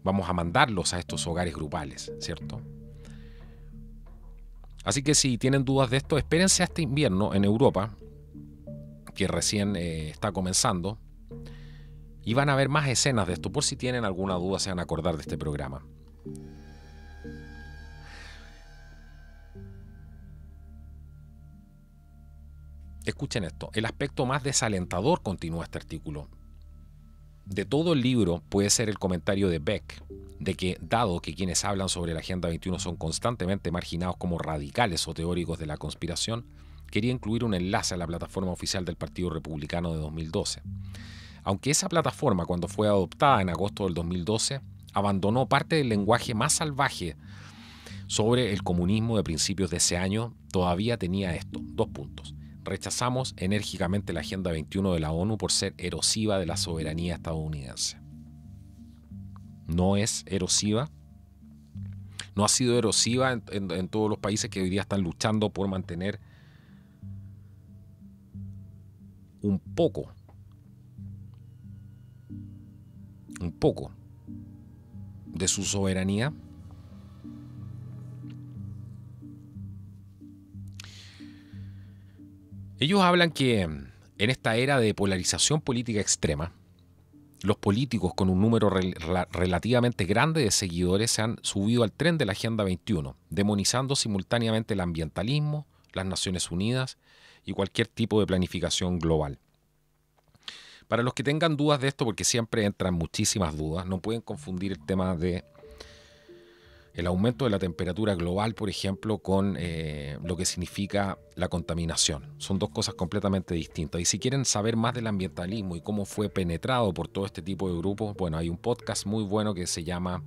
Vamos a mandarlos a estos hogares grupales, ¿cierto? Así que si tienen dudas de esto, espérense a este invierno en Europa, que recién está comenzando, y van a ver más escenas de esto. Por si tienen alguna duda, se van a acordar de este programa. Escuchen esto. El aspecto más desalentador, continúa este artículo, de todo el libro puede ser el comentario de Beck, de que, dado que quienes hablan sobre la Agenda 21 son constantemente marginados como radicales o teóricos de la conspiración, quería incluir un enlace a la plataforma oficial del Partido Republicano de 2012. Aunque esa plataforma, cuando fue adoptada en agosto del 2012, abandonó parte del lenguaje más salvaje sobre el comunismo de principios de ese año, todavía tenía esto, 2 puntos. Rechazamos enérgicamente la Agenda 21 de la ONU por ser erosiva de la soberanía estadounidense. No es erosiva, no ha sido erosiva en todos los países que hoy día están luchando por mantener un poco de su soberanía. Ellos hablan que en esta era de polarización política extrema, los políticos con un número relativamente grande de seguidores se han subido al tren de la Agenda 21, demonizando simultáneamente el ambientalismo, las Naciones Unidas y cualquier tipo de planificación global. Para los que tengan dudas de esto, porque siempre entran muchísimas dudas, no pueden confundir el tema de el aumento de la temperatura global, por ejemplo, con lo que significa la contaminación. Son dos cosas completamente distintas. Y si quieren saber más del ambientalismo y cómo fue penetrado por todo este tipo de grupos, bueno, hay un podcast muy bueno que se llama,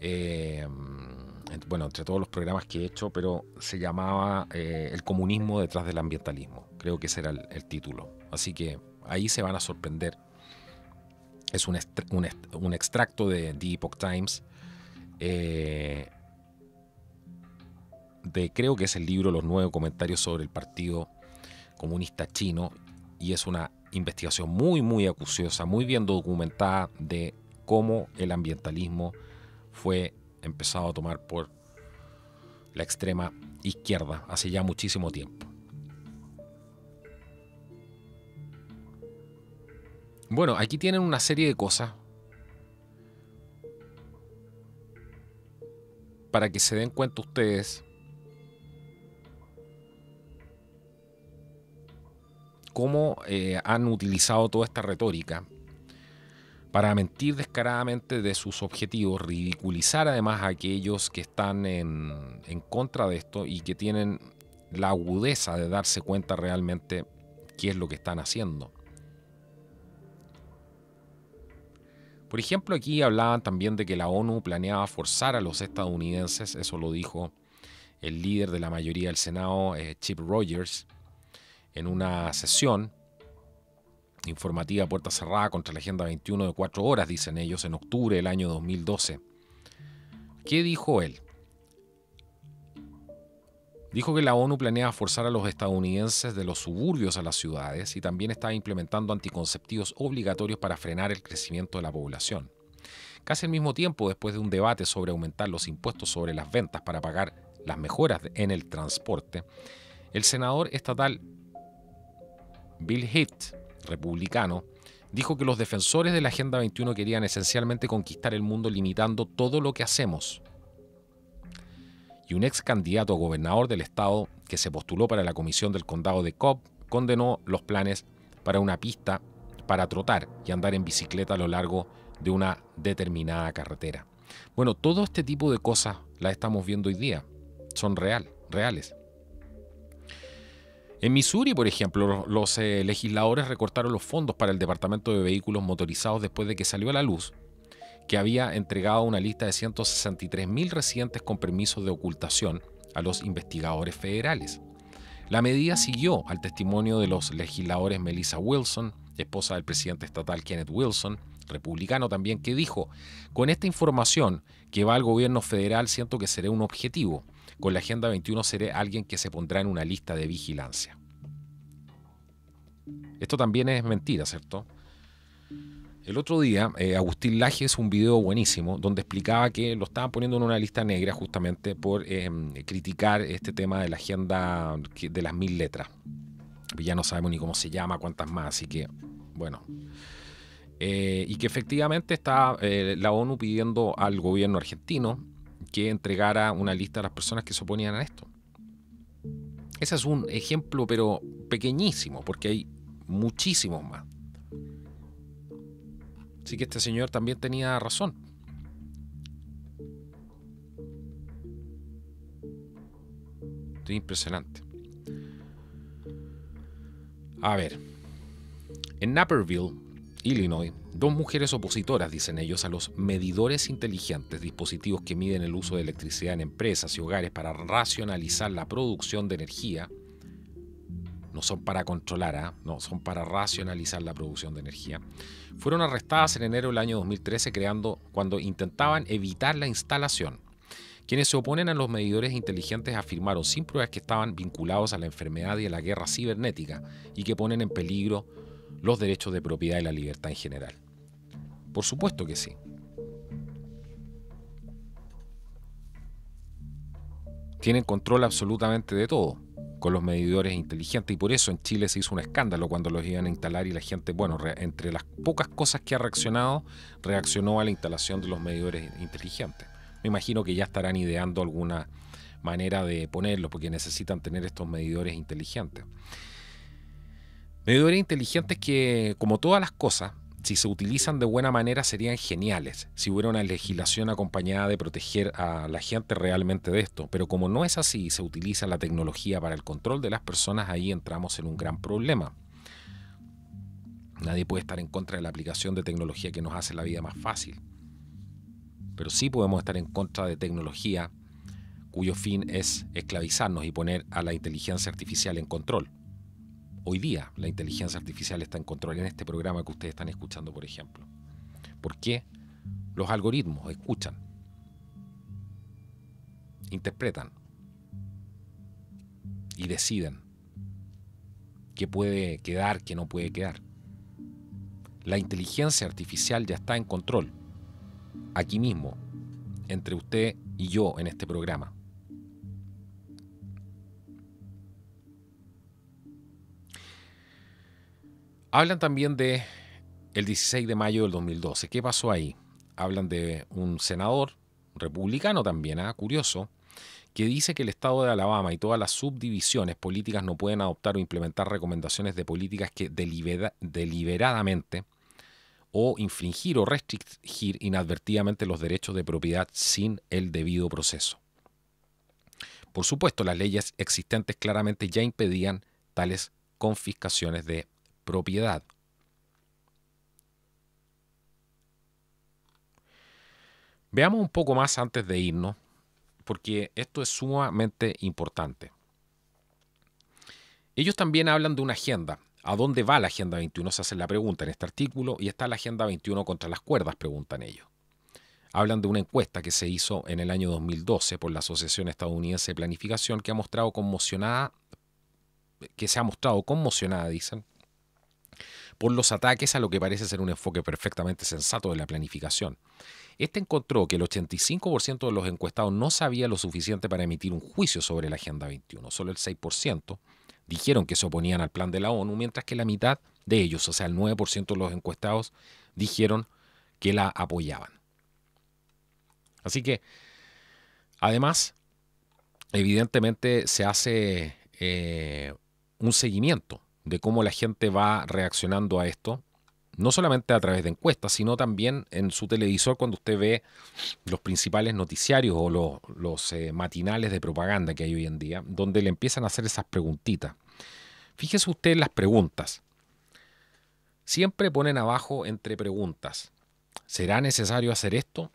entre todos los programas que he hecho, pero se llamaba El comunismo detrás del ambientalismo. Creo que ese era el título. Así que ahí se van a sorprender. Es un extracto de The Epoch Times, creo que es el libro Los 9 comentarios sobre el Partido Comunista Chino, y es una investigación muy, muy acuciosa, muy bien documentada de cómo el ambientalismo fue empezado a tomar por la extrema izquierda hace ya muchísimo tiempo. Bueno, aquí tienen una serie de cosas para que se den cuenta ustedes cómo han utilizado toda esta retórica para mentir descaradamente de sus objetivos, ridiculizar además a aquellos que están en contra de esto y que tienen la agudeza de darse cuenta realmente qué es lo que están haciendo. Por ejemplo, aquí hablaban también de que la ONU planeaba forzar a los estadounidenses, eso lo dijo el líder de la mayoría del Senado, Chip Rogers, en una sesión informativa puerta cerrada contra la Agenda 21 de 4 horas, dicen ellos, en octubre del año 2012. ¿Qué dijo él? Dijo que la ONU planeaba forzar a los estadounidenses de los suburbios a las ciudades y también estaba implementando anticonceptivos obligatorios para frenar el crecimiento de la población. Casi al mismo tiempo, después de un debate sobre aumentar los impuestos sobre las ventas para pagar las mejoras en el transporte, el senador estatal Bill Hitt, republicano, dijo que los defensores de la Agenda 21 querían esencialmente conquistar el mundo limitando todo lo que hacemos. Y un ex candidato a gobernador del estado que se postuló para la comisión del condado de Cobb condenó los planes para una pista para trotar y andar en bicicleta a lo largo de una determinada carretera. Bueno, todo este tipo de cosas las estamos viendo hoy día. Son reales. En Missouri, por ejemplo, los legisladores recortaron los fondos para el Departamento de Vehículos Motorizados después de que salió a la luz que había entregado una lista de 163.000 residentes con permisos de ocultación a los investigadores federales. La medida siguió al testimonio de los legisladores Melissa Wilson, esposa del presidente estatal Kenneth Wilson, republicano también, que dijo: con esta información que va al gobierno federal siento que seré un objetivo. Con la Agenda 21 seré alguien que se pondrá en una lista de vigilancia. Esto también es mentira, ¿cierto? El otro día, Agustín Laje hizo un video buenísimo donde explicaba que lo estaban poniendo en una lista negra justamente por criticar este tema de la agenda de las 1000 letras. Ya no sabemos ni cómo se llama, cuántas más, así que, bueno. Y que efectivamente está la ONU pidiendo al gobierno argentino que entregara una lista a las personas que se oponían a esto. Ese es un ejemplo, pero pequeñísimo, porque hay muchísimos más. Así que este señor también tenía razón. Es impresionante. A ver, en Naperville, Illinois, 2 mujeres opositoras, dicen ellos, a los medidores inteligentes, dispositivos que miden el uso de electricidad en empresas y hogares para racionalizar la producción de energía. No son para controlar, no, son para racionalizar la producción de energía. Fueron arrestadas en enero del año 2013 cuando intentaban evitar la instalación. Quienes se oponen a los medidores inteligentes afirmaron sin pruebas que estaban vinculados a la enfermedad y a la guerra cibernética y que ponen en peligro los derechos de propiedad y la libertad en general. Por supuesto que sí. Tienen control absolutamente de todo con los medidores inteligentes, y por eso en Chile se hizo un escándalo cuando los iban a instalar y la gente, bueno, entre las pocas cosas que ha reaccionó a la instalación de los medidores inteligentes. Me imagino que ya estarán ideando alguna manera de ponerlos porque necesitan tener estos medidores inteligentes. Medidores inteligentes que, como todas las cosas, si se utilizan de buena manera serían geniales, si hubiera una legislación acompañada de proteger a la gente realmente de esto. Pero como no es así, se utiliza la tecnología para el control de las personas, ahí entramos en un gran problema. Nadie puede estar en contra de la aplicación de tecnología que nos hace la vida más fácil. Pero sí podemos estar en contra de tecnología cuyo fin es esclavizarnos y poner a la inteligencia artificial en control. Hoy día la inteligencia artificial está en control en este programa que ustedes están escuchando, por ejemplo. ¿Por qué? Los algoritmos escuchan, interpretan y deciden qué puede quedar, qué no puede quedar. La inteligencia artificial ya está en control, aquí mismo, entre usted y yo en este programa. Hablan también de el 16 de mayo del 2012. ¿Qué pasó ahí? Hablan de un senador republicano también, curioso, que dice que el estado de Alabama y todas las subdivisiones políticas no pueden adoptar o implementar recomendaciones de políticas que deliberadamente o infringir o restringir inadvertidamente los derechos de propiedad sin el debido proceso. Por supuesto, las leyes existentes claramente ya impedían tales confiscaciones de propiedad. Veamos un poco más antes de irnos, porque esto es sumamente importante. Ellos también hablan de una agenda. ¿A dónde va la Agenda 21? Se hace la pregunta en este artículo, y está la Agenda 21 contra las cuerdas, preguntan ellos. Hablan de una encuesta que se hizo en el año 2012 por la Asociación Estadounidense de Planificación que se ha mostrado conmocionada, dicen, por los ataques a lo que parece ser un enfoque perfectamente sensato de la planificación. Este encontró que el 85% de los encuestados no sabía lo suficiente para emitir un juicio sobre la Agenda 21. Solo el 6% dijeron que se oponían al plan de la ONU, mientras que la mitad de ellos, o sea, el 9% de los encuestados, dijeron que la apoyaban. Así que, además, evidentemente se hace un seguimiento de cómo la gente va reaccionando a esto, no solamente a través de encuestas, sino también en su televisor cuando usted ve los principales noticiarios o los matinales de propaganda que hay hoy en día, donde le empiezan a hacer esas preguntitas. Fíjese usted en las preguntas. Siempre ponen abajo entre preguntas: ¿será necesario hacer esto?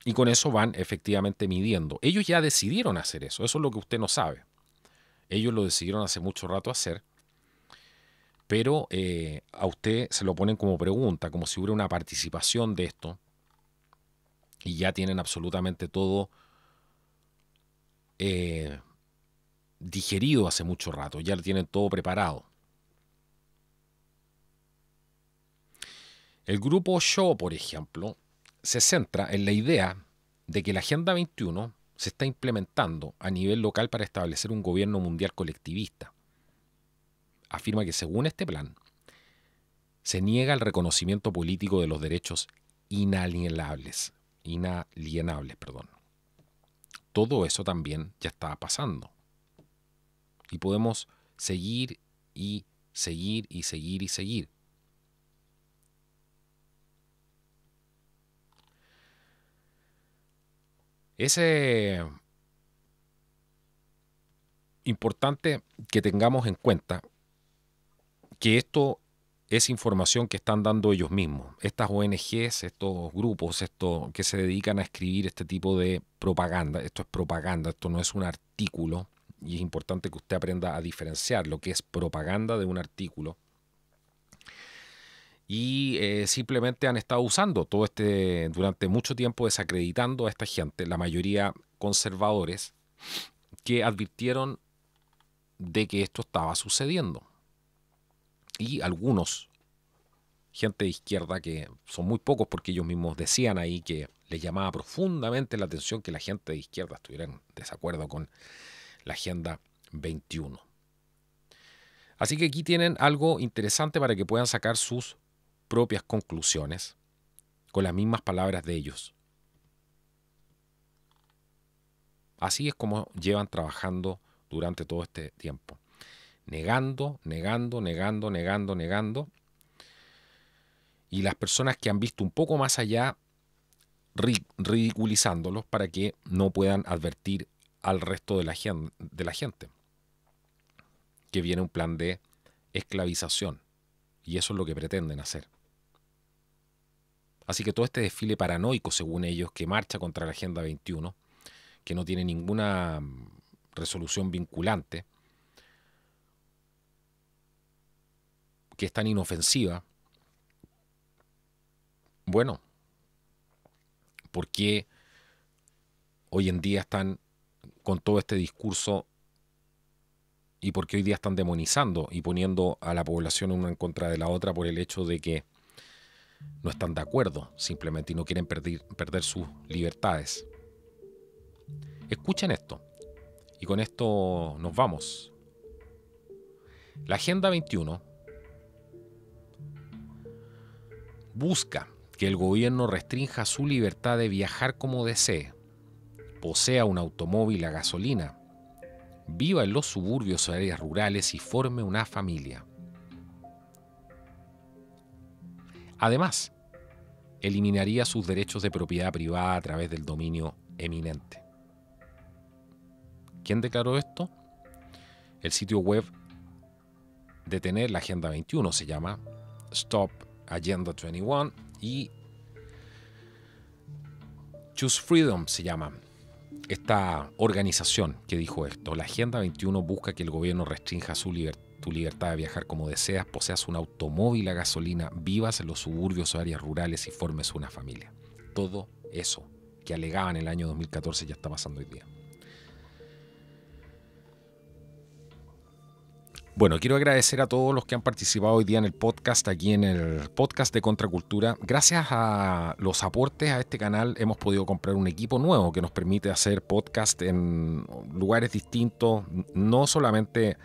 Y con eso van efectivamente midiendo. Ellos ya decidieron hacer eso es lo que usted no sabe. Ellos lo decidieron hace mucho rato hacer, pero a usted se lo ponen como pregunta, como si hubiera una participación de esto, y ya tienen absolutamente todo digerido hace mucho rato, ya lo tienen todo preparado. El grupo Shaw, por ejemplo, se centra en la idea de que la Agenda 21 se está implementando a nivel local para establecer un gobierno mundial colectivista. Afirma que según este plan, se niega el reconocimiento político de los derechos inalienables. Todo eso también ya está pasando. Y podemos seguir y seguir y seguir y seguir. Es importante que tengamos en cuenta que esto es información que están dando ellos mismos. Estas ONGs, estos grupos, que se dedican a escribir este tipo de propaganda. Esto es propaganda, esto no es un artículo. Y es importante que usted aprenda a diferenciar lo que es propaganda de un artículo. Y simplemente han estado usando durante mucho tiempo, desacreditando a esta gente, la mayoría conservadores, que advirtieron de que esto estaba sucediendo. Y algunos, gente de izquierda, que son muy pocos porque ellos mismos decían ahí que les llamaba profundamente la atención que la gente de izquierda estuviera en desacuerdo con la Agenda 21. Así que aquí tienen algo interesante para que puedan sacar sus propias conclusiones con las mismas palabras de ellos. Así es como llevan trabajando durante todo este tiempo. Negando. Y las personas que han visto un poco más allá, ridiculizándolos para que no puedan advertir al resto de la gente que viene un plan de esclavización. Y eso es lo que pretenden hacer. Así que todo este desfile paranoico, según ellos, que marcha contra la Agenda 21, que no tiene ninguna resolución vinculante, que es tan inofensiva, bueno, ¿por qué hoy en día están con todo este discurso y por qué hoy día están demonizando y poniendo a la población una en contra de la otra por el hecho de que no están de acuerdo simplemente y no quieren perder sus libertades? Escuchen esto y con esto nos vamos. La Agenda 21 busca que el gobierno restrinja su libertad de viajar como desee, posea un automóvil a gasolina, viva en los suburbios o áreas rurales y forme una familia. Además, eliminaría sus derechos de propiedad privada a través del dominio eminente. ¿Quién declaró esto? El sitio web de tener la Agenda 21 se llama Stop Agenda 21 y Choose Freedom se llama esta organización que dijo esto. La Agenda 21 busca que el gobierno restrinja su tu libertad de viajar como deseas, poseas un automóvil a gasolina, vivas en los suburbios o áreas rurales y formes una familia. Todo eso que alegaban en el año 2014 ya está pasando hoy día. Bueno, quiero agradecer a todos los que han participado hoy día en el podcast, aquí en el podcast de Contracultura. Gracias a los aportes a este canal hemos podido comprar un equipo nuevo que nos permite hacer podcast en lugares distintos, no solamente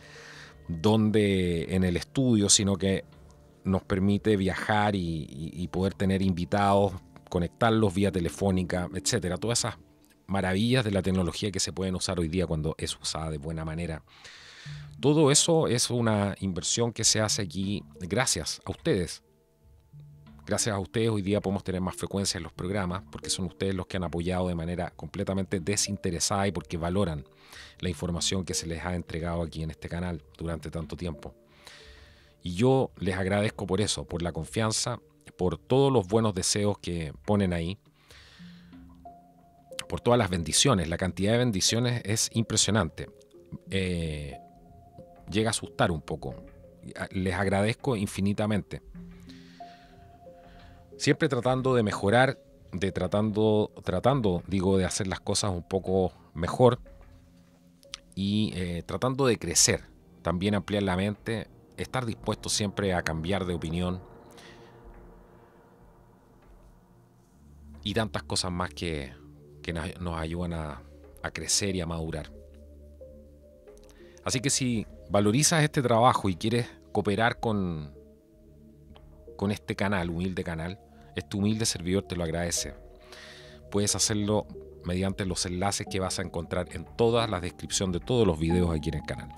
en el estudio, sino que nos permite viajar y poder tener invitados, conectarlos vía telefónica, etcétera. Todas esas maravillas de la tecnología que se pueden usar hoy día cuando es usada de buena manera. Todo eso es una inversión que se hace aquí gracias a ustedes. Gracias a ustedes hoy día podemos tener más frecuencia en los programas porque son ustedes los que han apoyado de manera completamente desinteresada y porque valoran la información que se les ha entregado aquí en este canal durante tanto tiempo. Y yo les agradezco por eso, por la confianza, por todos los buenos deseos que ponen ahí, por todas las bendiciones. La cantidad de bendiciones es impresionante. Llega a asustar un poco. Les agradezco infinitamente. Siempre tratando de mejorar, tratando de hacer las cosas un poco mejor y tratando de crecer, también ampliar la mente, estar dispuesto siempre a cambiar de opinión y tantas cosas más que nos ayudan a crecer y a madurar. Así que si valorizas este trabajo y quieres cooperar con este canal, humilde canal, este humilde servidor te lo agradece. Puedes hacerlo mediante los enlaces que vas a encontrar en toda la descripción de todos los videos aquí en el canal.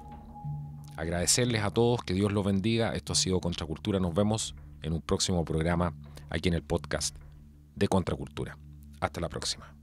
Agradecerles a todos, que Dios los bendiga. Esto ha sido Contracultura. Nos vemos en un próximo programa aquí en el podcast de Contracultura. Hasta la próxima.